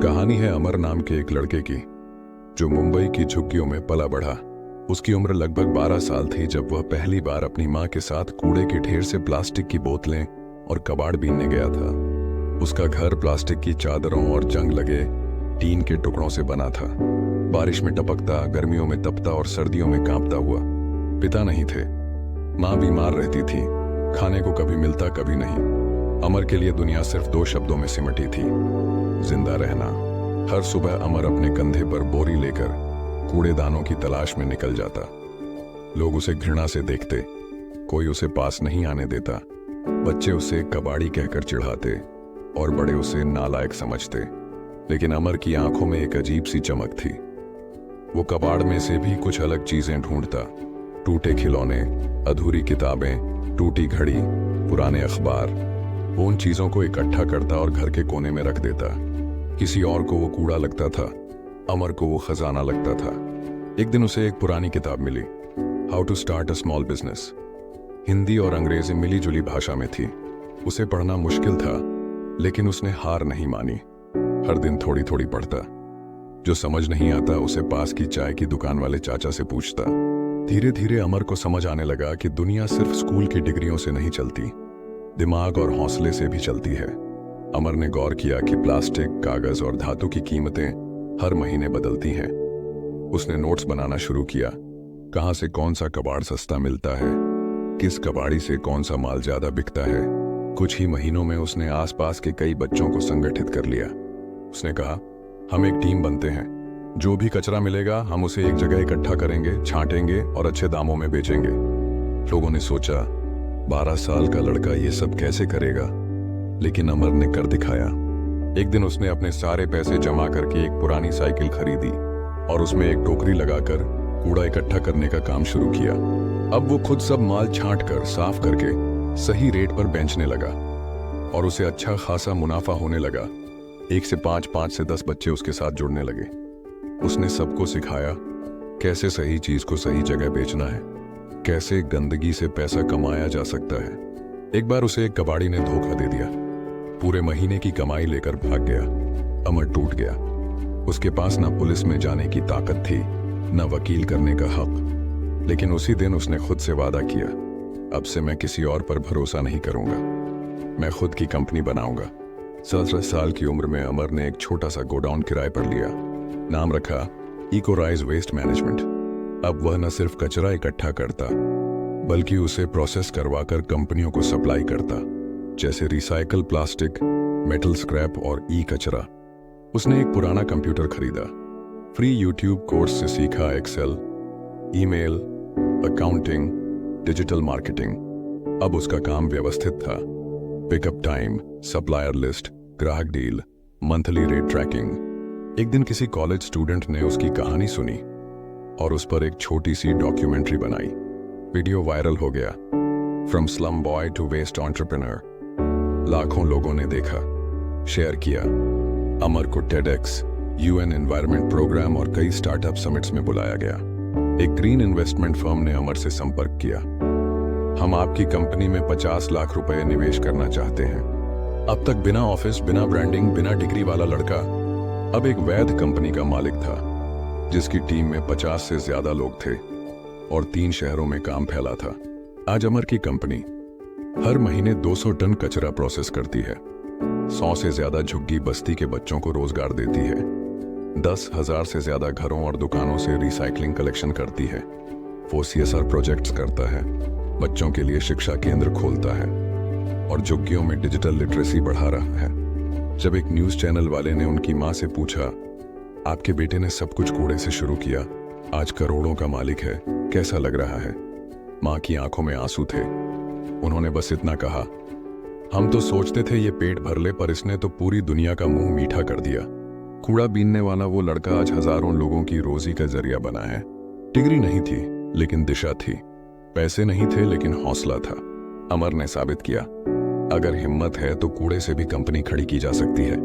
कहानी है अमर नाम के एक लड़के की जो मुंबई की झुग्गियों में पला बढ़ा। उसकी उम्र लगभग 12 साल थी जब वह पहली बार अपनी मां के साथ कूड़े के ढेर से प्लास्टिक की बोतलें और कबाड़ बीनने गया था। उसका घर प्लास्टिक की चादरों और जंग लगे टीन के टुकड़ों से बना था। बारिश में टपकता, गर्मियों में तपता और सर्दियों में कांपता हुआ। पिता नहीं थे, मां बीमार रहती थी, खाने को कभी मिलता कभी नहीं। अमर के लिए दुनिया सिर्फ 2 शब्दों में सिमटी थी, जिंदा रहना। हर सुबह अमर अपने कंधे पर बोरी लेकर कूड़ेदानों की तलाश में निकल जाता। लोग उसे घृणा से देखते, कोई उसे पास नहीं आने देता। बच्चे उसे कबाड़ी कहकर चिढ़ाते और बड़े उसे नालायक समझते। लेकिन अमर की आंखों में एक अजीब सी चमक थी। वो कबाड़ में से भी कुछ अलग चीजें ढूंढता। टूटे खिलौने, अधूरी किताबें, टूटी घड़ी, पुराने अखबार। वो उन चीजों को इकट्ठा करता और घर के कोने में रख देता। किसी और को वो कूड़ा लगता था, अमर को वो खजाना लगता था। एक दिन उसे एक पुरानी किताब मिली, how to start a small business. Hindi और अंग्रेजी मिली जुली भाषा में थी। उसे पढ़ना मुश्किल था, लेकिन उसने हार नहीं मानी। हर दिन थोड़ी थोड़ी पढ़ता। जो समझ नहीं आता उसे पास की चाय की दुकान वाले चाचा से पूछता। धीरे धीरे अमर को समझ आने लगा कि दुनिया सिर्फ स्कूल की डिग्रियों से नहीं चलती, दिमाग और हौसले से भी चलती है। अमर ने गौर किया कि प्लास्टिक, कागज और धातु की कीमतें हर महीने बदलती हैं। उसने नोट्स बनाना शुरू किया, कहां से कौन सा कबाड़ सस्ता मिलता है, किस कबाड़ी से कौन सा माल ज्यादा बिकता है। कुछ ही महीनों में उसने आसपास के कई बच्चों को संगठित कर लिया। उसने कहा, हम एक टीम बनते हैं, जो भी कचरा मिलेगा हम उसे एक जगह इकट्ठा करेंगे, छांटेंगे और अच्छे दामों में बेचेंगे। लोगों ने सोचा, 12 साल का लड़का ये सब कैसे करेगा? लेकिन अमर ने कर दिखाया। एक दिन उसने अपने सारे पैसे जमा करके एक पुरानी साइकिल खरीदी और उसमें एक टोकरी लगाकर कूड़ा इकट्ठा करने का काम शुरू किया। अब वो खुद सब माल छांट कर, साफ करके सही रेट पर बेचने लगा और उसे अच्छा खासा मुनाफा होने लगा। 1 से 5, 5 से 10 बच्चे उसके साथ जुड़ने लगे। उसने सबको सिखाया कैसे सही चीज को सही जगह बेचना है, कैसे गंदगी से पैसा कमाया जा सकता है। एक बार उसे एक कबाड़ी ने धोखा दे दिया, पूरे महीने की कमाई लेकर भाग गया। अमर टूट गया। उसके पास ना पुलिस में जाने की ताकत थी, ना वकील करने का हक। लेकिन उसी दिन उसने खुद से वादा किया, अब से मैं किसी और पर भरोसा नहीं करूंगा, मैं खुद की कंपनी बनाऊंगा। 17 साल की उम्र में अमर ने एक छोटा सा गोडाउन किराए पर लिया। नाम रखा इकोराइज वेस्ट मैनेजमेंट। अब वह न सिर्फ कचरा इकट्ठा करता, बल्कि उसे प्रोसेस करवाकर कंपनियों को सप्लाई करता, जैसे रिसाइकल प्लास्टिक, मेटल स्क्रैप और ई कचरा। उसने एक पुराना कंप्यूटर खरीदा, फ्री यूट्यूब कोर्स से सीखा Excel, email, accounting, digital marketing. अब उसका काम व्यवस्थित था, पिकअप टाइम, सप्लायर लिस्ट, ग्राहक डील, मंथली रेट ट्रैकिंग। एक दिन किसी कॉलेज स्टूडेंट ने उसकी कहानी सुनी और उस पर एक छोटी सी डॉक्यूमेंट्री बनाई। वीडियो वायरल हो गया, from slum boy to waste entrepreneur. लाखों लोगों ने देखा, शेयर किया। अमर को टेडएक्स, यूएन एनवायरनमेंट प्रोग्राम और कई स्टार्टअप समिट्स में बुलाया गया। एक ग्रीन इन्वेस्टमेंट फर्म ने अमर से संपर्क किया, हम आपकी कंपनी में 50 लाख रुपए निवेश करना चाहते हैं। अब तक बिना ऑफिस, बिना ब्रांडिंग, बिना डिग्री वाला लड़का अब एक वैध कंपनी का मालिक था, जिसकी टीम में 50 से ज्यादा लोग थे और 3 शहरों में काम फैला था। आज अमर की कंपनी हर महीने 200 टन कचरा प्रोसेस करती है, 100 से ज्यादा झुग्गी बस्ती के बच्चों को रोजगार देती है, 10,000 से ज्यादा घरों और दुकानों से रिसाइकलिंग कलेक्शन करती है। वो CSR प्रोजेक्ट्स करता है, बच्चों के लिए शिक्षा केंद्र खोलता है और झुग्गियों में डिजिटल लिटरेसी बढ़ा रहा है। जब एक न्यूज चैनल वाले ने उनकी मां से पूछा, आपके बेटे ने सब कुछ कूड़े से शुरू किया, आज करोड़ों का मालिक है, कैसा लग रहा है? मां की आंखों में आंसू थे। उन्होंने बस इतना कहा, हम तो सोचते थे ये पेट भर ले, पर इसने तो पूरी दुनिया का मुंह मीठा कर दिया। कूड़ा बीनने वाला वो लड़का आज हजारों लोगों की रोजी का जरिया बना है। डिग्री नहीं थी, लेकिन दिशा थी। पैसे नहीं थे, लेकिन हौसला था। अमर ने साबित किया, अगर हिम्मत है तो कूड़े से भी कंपनी खड़ी की जा सकती है।